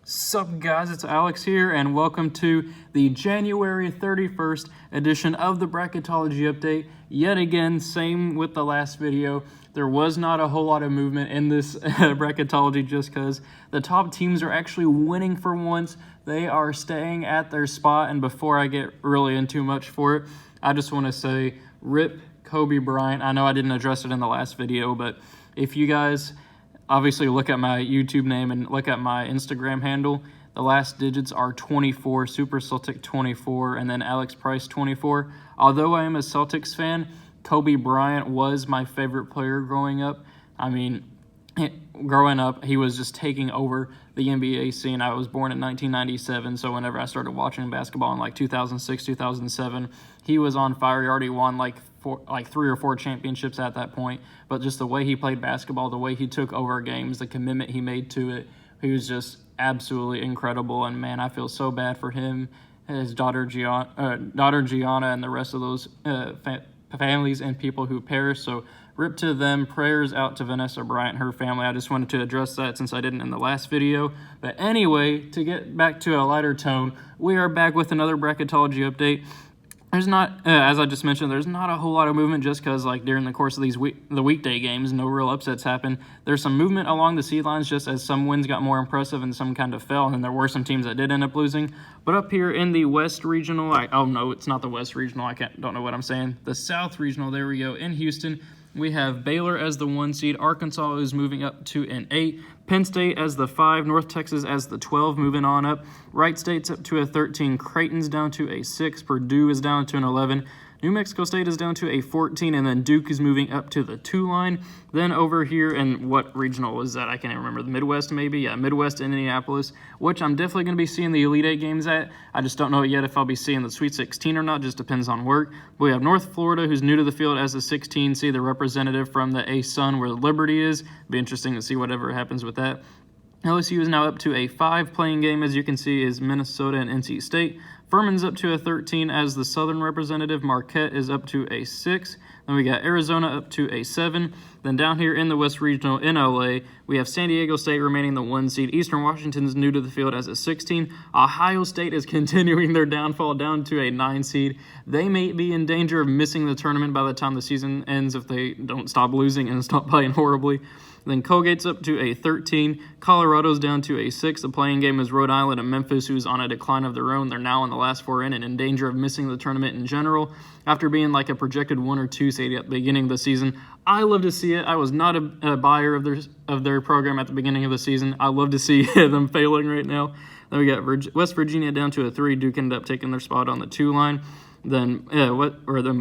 Sup guys, it's Alex here and welcome to the January 31st edition of the Bracketology update. Yet again, same with the last video. There was not a whole lot of movement in this Bracketology just because the top teams are actually winning for once. They are staying at their spot, and before I get really into much for it, I just want to say RIP Kobe Bryant. I know I didn't address it in the last video, but if you guys obviously look at my YouTube name and look at my Instagram handle, the last digits are 24, Super Celtic 24, and then Alex Price 24. Although I am a Celtics fan, Kobe Bryant was my favorite player growing up. I mean, growing up, he was just taking over the NBA scene. I was born in 1997, so whenever I started watching basketball in like 2006, 2007, he was on fire. He already won like 3 or 4 championships at that point, but just the way he played basketball, the way he took over games, the commitment he made to it, he was just absolutely incredible. And man, I feel so bad for him, his daughter Gianna, and the rest of those families and people who perished. So rip to them. Prayers out to Vanessa Bryant and her family. I just wanted to address that since I didn't in the last video. But anyway, to get back to a lighter tone, we are back with another Bracketology update. There's not, as I just mentioned, there's not a whole lot of movement just because, like, during the course of the weekday games, no real upsets happen. There's some movement along the seed lines just as some wins got more impressive and some kind of fell, and there were some teams that did end up losing. But up here in the West Regional, oh no, it's not the West Regional, don't know what I'm saying. The South Regional, there we go, in Houston, we have Baylor as the 1 seed, Arkansas is moving up to an 8, Penn State as the 5, North Texas as the 12, moving on up. Wright State's up to a 13, Creighton's down to a 6, Purdue is down to an 11, New Mexico State is down to a 14, and then Duke is moving up to the 2 line. Then over here, and what regional was that? I can't even remember. The Midwest, maybe? Yeah, Midwest, Indianapolis, which I'm definitely going to be seeing the Elite 8 games at. I just don't know yet if I'll be seeing the Sweet 16 or not. Just depends on work. But we have North Florida, who's new to the field as a 16 seed, the representative from the A-Sun where Liberty is. Be interesting to see whatever happens with that. LSU is now up to a 5 playing game, as you can see, is Minnesota and NC State. Furman's up to a 13 as the Southern representative. Marquette is up to a 6. Then we got Arizona up to a 7. Then down here in the West Regional in LA, we have San Diego State remaining the 1 seed. Eastern Washington's new to the field as a 16. Ohio State is continuing their downfall down to a 9 seed. They may be in danger of missing the tournament by the time the season ends if they don't stop losing and stop playing horribly. Then Colgate's up to a 13. Colorado's down to a 6. The playing game is Rhode Island and Memphis, who's on a decline of their own. They're now in the last 4 and in danger of missing the tournament in general after being like a projected 1 or 2 seed at the beginning of the season. I love to see it. I was not a buyer of their program at the beginning of the season. I love to see them failing right now. Then we got West Virginia down to a 3. Duke ended up taking their spot on the 2 line. Then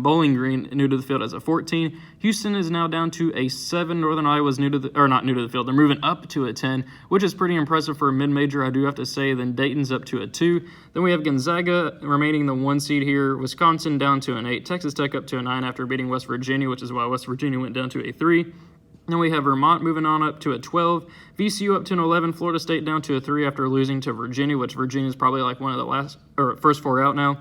Bowling Green new to the field as a 14. Houston is now down to a 7. Northern Iowa's not new to the field. They're moving up to a 10, which is pretty impressive for a mid-major, I do have to say. Then Dayton's up to a 2. Then we have Gonzaga remaining the 1 seed here. Wisconsin down to an 8. Texas Tech up to a 9 after beating West Virginia, which is why West Virginia went down to a 3. Then we have Vermont moving on up to a 12. VCU up to an 11. Florida State down to a 3 after losing to Virginia, which Virginia is probably like one of the first 4 out now.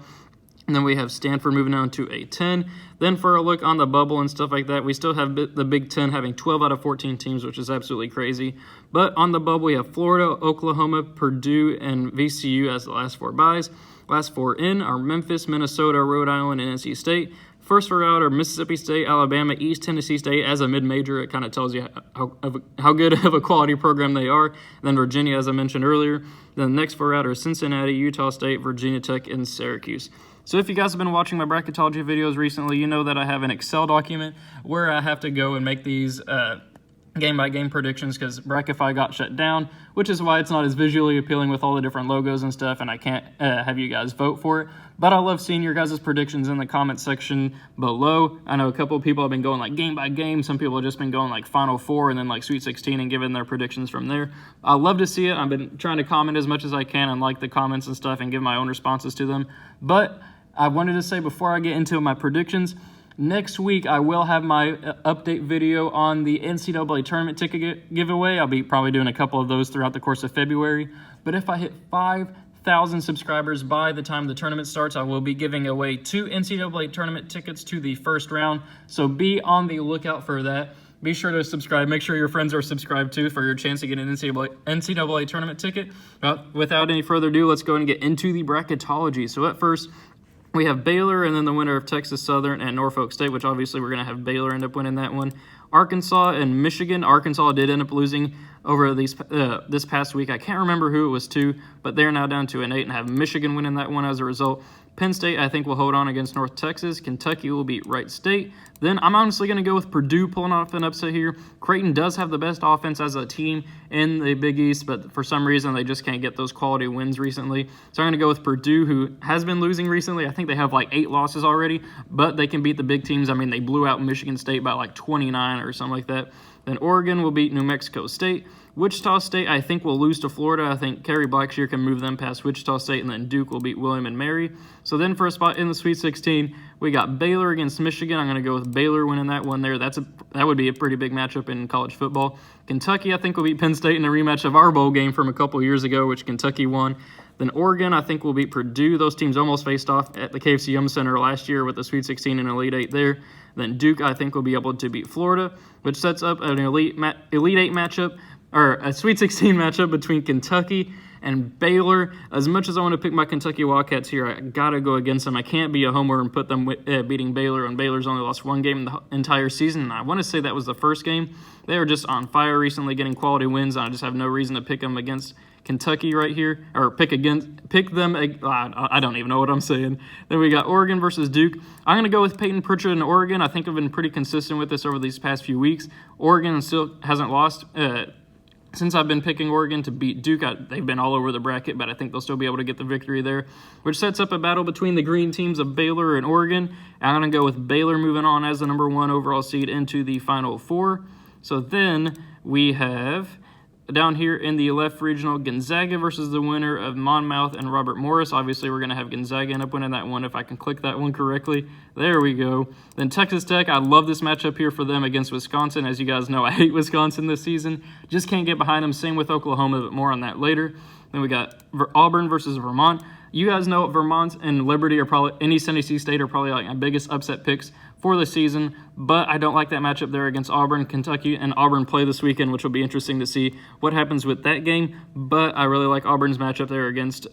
And then we have Stanford moving on to a 10. Then for a look on the bubble and stuff like that, we still have the Big Ten having 12 out of 14 teams, which is absolutely crazy. But on the bubble, we have Florida, Oklahoma, Purdue, and VCU as the last 4 byes. Last 4 in are Memphis, Minnesota, Rhode Island, and NC State. First 4 out are Mississippi State, Alabama, East Tennessee State. As a mid-major, it kind of tells you how good of a quality program they are. And then Virginia, as I mentioned earlier. Then the next 4 out are Cincinnati, Utah State, Virginia Tech, and Syracuse. So if you guys have been watching my Bracketology videos recently, you know that I have an Excel document where I have to go and make these game-by-game predictions because Brackify got shut down, which is why it's not as visually appealing with all the different logos and stuff, and I can't have you guys vote for it. But I love seeing your guys' predictions in the comment section below. I know a couple of people have been going like game-by-game. Some people have just been going like Final Four and then like Sweet 16 and giving their predictions from there. I love to see it. I've been trying to comment as much as I can and like the comments and stuff and give my own responses to them. But I wanted to say before I get into my predictions, next week I will have my update video on the NCAA tournament ticket giveaway. I'll be probably doing a couple of those throughout the course of February. But if I hit 5,000 subscribers by the time the tournament starts, I will be giving away 2 NCAA tournament tickets to the first round. So be on the lookout for that. be sure to subscribe. Make sure your friends are subscribed too for your chance to get an NCAA tournament ticket. Without any further ado, let's go ahead and get into the bracketology. So at first, we have Baylor and then the winner of Texas Southern and Norfolk State, which obviously we're going to have Baylor end up winning that one. Arkansas and Michigan. Arkansas did end up losing over this past week. I can't remember who it was to, but they're now down to an 8 and have Michigan winning that one as a result. Penn State, I think, will hold on against North Texas. Kentucky will beat Wright State. Then I'm honestly going to go with Purdue pulling off an upset here. Creighton does have the best offense as a team in the Big East, but for some reason they just can't get those quality wins recently. So I'm going to go with Purdue, who has been losing recently. I think they have like 8 losses already, but they can beat the big teams. I mean, they blew out Michigan State by like 29 or something like that. Then Oregon will beat New Mexico State. Wichita State, I think, will lose to Florida. I think Kerry Blackshear can move them past Wichita State, and then Duke will beat William and Mary. So then for a spot in the Sweet 16, we got Baylor against Michigan. I'm going to go with Baylor winning that one there. That would be a pretty big matchup in college football. Kentucky, I think, will beat Penn State in a rematch of our bowl game from a couple years ago, which Kentucky won. Then Oregon, I think, will beat Purdue. Those teams almost faced off at the KFC Yum Center last year with the Sweet 16 and Elite 8 there. Then Duke, I think, will be able to beat Florida, which sets up an Elite 8 matchup, or a Sweet 16 matchup between Kentucky and Baylor. As much as I want to pick my Kentucky Wildcats here, I got to go against them. I can't be a homer and put them beating Baylor, and Baylor's only lost one game in the entire season. And I want to say that was the first game. They were just on fire recently, getting quality wins, and I just have no reason to pick them against Kentucky right here, or pick them. I don't even know what I'm saying. Then we got Oregon versus Duke. I'm going to go with Peyton Pritchard in Oregon. I think I've been pretty consistent with this over these past few weeks. Oregon still hasn't lost since I've been picking Oregon to beat Duke. They've been all over the bracket, but I think they'll still be able to get the victory there, which sets up a battle between the green teams of Baylor and Oregon. I'm going to go with Baylor moving on as the number 1 overall seed into the Final Four. So then we have down here in the left regional, Gonzaga versus the winner of Monmouth and Robert Morris. Obviously, we're going to have Gonzaga end up winning that one if I can click that one correctly. There we go. Then Texas Tech, I love this matchup here for them against Wisconsin. As you guys know, I hate Wisconsin this season. Just can't get behind them. Same with Oklahoma, but more on that later. Then we got Auburn versus Vermont. You guys know Vermont and Liberty are probably, and East Tennessee State are probably like my biggest upset picks for the season, but I don't like that matchup there against Auburn. Kentucky and Auburn play this weekend, which will be interesting to see what happens with that game, but I really like Auburn's matchup there against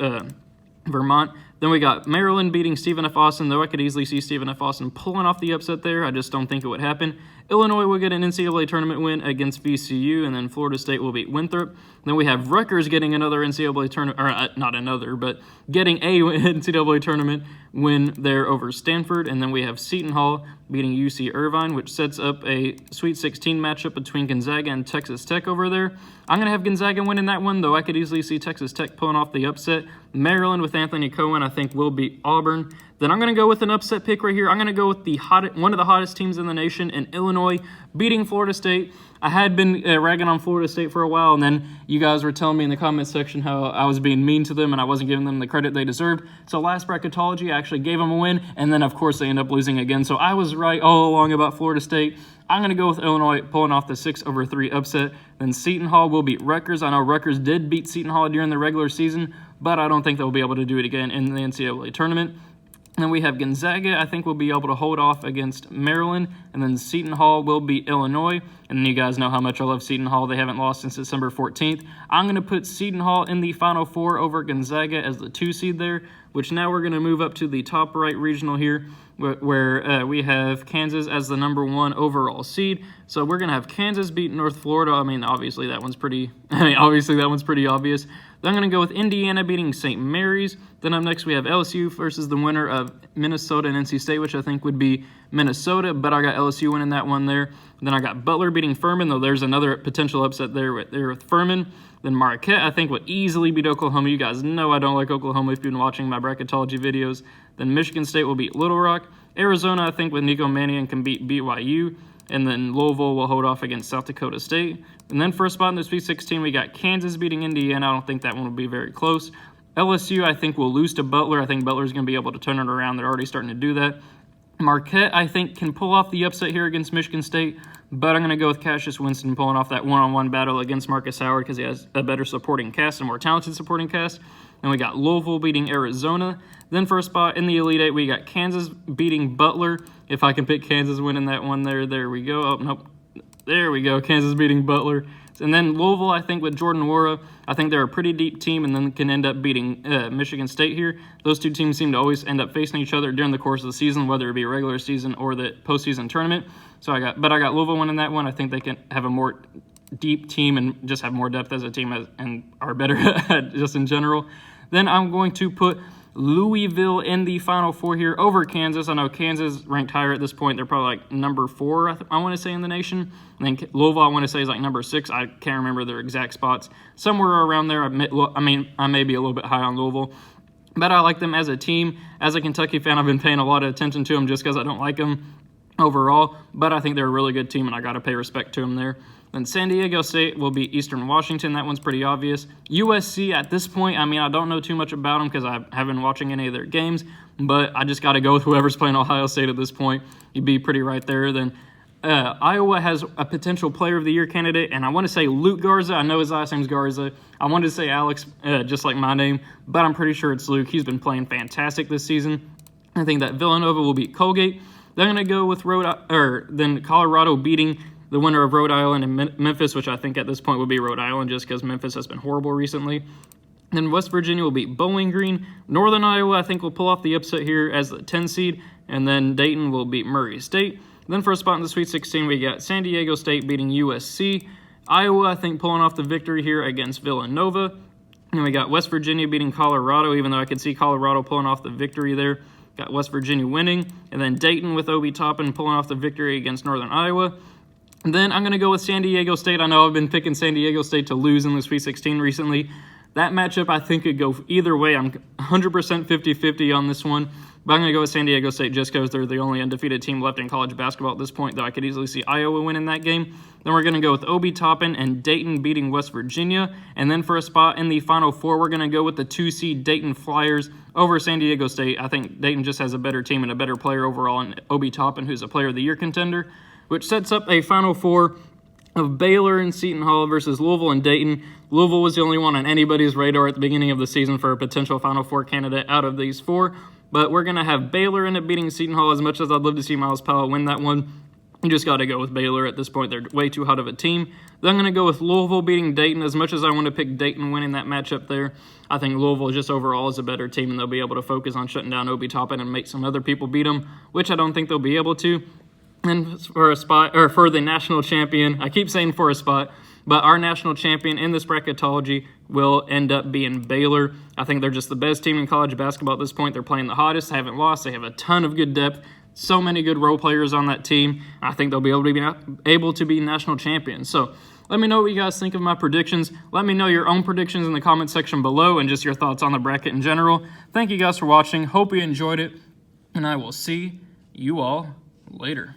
Vermont. Then we got Maryland beating Stephen F. Austin, though I could easily see Stephen F. Austin pulling off the upset there. I just don't think it would happen. Illinois will get an NCAA tournament win against VCU, and then Florida State will beat Winthrop. Then we have Rutgers getting another NCAA tournament, or not another, but getting a NCAA tournament win there over Stanford. And then we have Seton Hall beating UC Irvine, which sets up a Sweet 16 matchup between Gonzaga and Texas Tech over there. I'm going to have Gonzaga winning that one, though I could easily see Texas Tech pulling off the upset. Maryland with Anthony Cohen, I think, will beat Auburn. Then I'm going to go with an upset pick right here. I'm going to go with one of the hottest teams in the nation in Illinois beating Florida State. I had been ragging on Florida State for a while, and then you guys were telling me in the comment section how I was being mean to them and I wasn't giving them the credit they deserved. So last bracketology, I actually gave them a win, and then, of course, they end up losing again. So I was right all along about Florida State. I'm going to go with Illinois pulling off the 6-3 upset. Then Seton Hall will beat Rutgers. I know Rutgers did beat Seton Hall during the regular season, but I don't think they'll be able to do it again in the NCAA tournament. Then we have Gonzaga, I think, will be able to hold off against Maryland. And then Seton Hall will beat Illinois. And then you guys know how much I love Seton Hall. They haven't lost since December 14th. I'm going to put Seton Hall in the Final Four over Gonzaga as the 2 seed there, which now we're going to move up to the top right regional here, where we have Kansas as the number 1 overall seed. So we're going to have Kansas beat North Florida. Obviously that one's pretty obvious. Then I'm going to go with Indiana beating St. Mary's. Then up next we have LSU versus the winner of Minnesota and NC State, which I think would be Minnesota, but I got LSU winning that one there. Then I got Butler beating Furman, though there's another potential upset there with Furman. Then Marquette, I think, would easily beat Oklahoma. You guys know I don't like Oklahoma if you've been watching my bracketology videos. Then Michigan State will beat Little Rock. Arizona, I think, with Nico Mannion can beat BYU. And then Louisville will hold off against South Dakota State. And then for a spot in the Sweet 16, we got Kansas beating Indiana. I don't think that one will be very close. LSU, I think, will lose to Butler. I think Butler's going to be able to turn it around. They're already starting to do that. Marquette, I think, can pull off the upset here against Michigan State, but I'm going to go with Cassius Winston pulling off that one-on-one battle against Marcus Howard because he has a better supporting cast, a more talented supporting cast. Then we got Louisville beating Arizona. Then for a spot in the Elite Eight, we got Kansas beating Butler. If I can pick Kansas winning that one there we go. Oh, nope. There we go. Kansas beating Butler. And then Louisville, I think, with Jordan Nwora, I think they're a pretty deep team and then can end up beating Michigan State here. Those two teams seem to always end up facing each other during the course of the season, whether it be a regular season or the postseason tournament. So I got Louisville winning that one. I think they can have a more deep team and just have more depth as a team and are better just in general. Then I'm going to put Louisville in the Final Four here over Kansas. I know Kansas ranked higher at this point. They're probably like number 4, I want to say, in the nation. And then Louisville, I want to say, is like number 6. I can't remember their exact spots. Somewhere around there. I may be a little bit high on Louisville. But I like them as a team. As a Kentucky fan, I've been paying a lot of attention to them just because I don't like them overall. But I think they're a really good team, and I got to pay respect to them there. Then San Diego State will be Eastern Washington. That one's pretty obvious. USC, at this point, I don't know too much about them because I haven't been watching any of their games, but I just got to go with whoever's playing Ohio State at this point. You'd be pretty right there. Then Iowa has a potential Player of the Year candidate, and I want to say Luke Garza. I know his last name's Garza. I wanted to say Alex, just like my name, but I'm pretty sure it's Luke. He's been playing fantastic this season. I think that Villanova will beat Colgate. They're going to go with then Colorado beating the winner of Rhode Island and Memphis, which I think at this point would be Rhode Island just because Memphis has been horrible recently. Then West Virginia will beat Bowling Green. Northern Iowa, I think, will pull off the upset here as the 10 seed. And then Dayton will beat Murray State. Then for a spot in the Sweet 16, we got San Diego State beating USC. Iowa, I think, pulling off the victory here against Villanova. And we got West Virginia beating Colorado, even though I could see Colorado pulling off the victory there. Got West Virginia winning. And then Dayton with Obi Toppin pulling off the victory against Northern Iowa. And then I'm going to go with San Diego State. I know I've been picking San Diego State to lose in the Sweet 16 recently. That matchup, I think, could go either way. I'm 100% 50-50 on this one. But I'm going to go with San Diego State just because they're the only undefeated team left in college basketball at this point, though I could easily see Iowa winning that game. Then we're going to go with Obi Toppin and Dayton beating West Virginia. And then for a spot in the Final Four, we're going to go with the 2-seed Dayton Flyers over San Diego State. I think Dayton just has a better team and a better player overall, and Obi Toppin, who's a Player of the Year contender, which sets up a Final Four of Baylor and Seton Hall versus Louisville and Dayton. Louisville was the only one on anybody's radar at the beginning of the season for a potential Final Four candidate out of these 4. But we're going to have Baylor end up beating Seton Hall. As much as I'd love to see Miles Powell win that one, you just got to go with Baylor at this point. They're way too hot of a team. Then I'm going to go with Louisville beating Dayton. As much as I want to pick Dayton winning that matchup there, I think Louisville just overall is a better team, and they'll be able to focus on shutting down Obi Toppin and make some other people beat them, which I don't think they'll be able to. And for a spot, or for the national champion, I keep saying for a spot, but our national champion in this bracketology will end up being Baylor. I think they're just the best team in college basketball at this point. They're playing the hottest, haven't lost. They have a ton of good depth, so many good role players on that team. I think they'll be able to be national champions. So let me know what you guys think of my predictions. Let me know your own predictions in the comment section below and just your thoughts on the bracket in general. Thank you guys for watching. Hope you enjoyed it, and I will see you all later.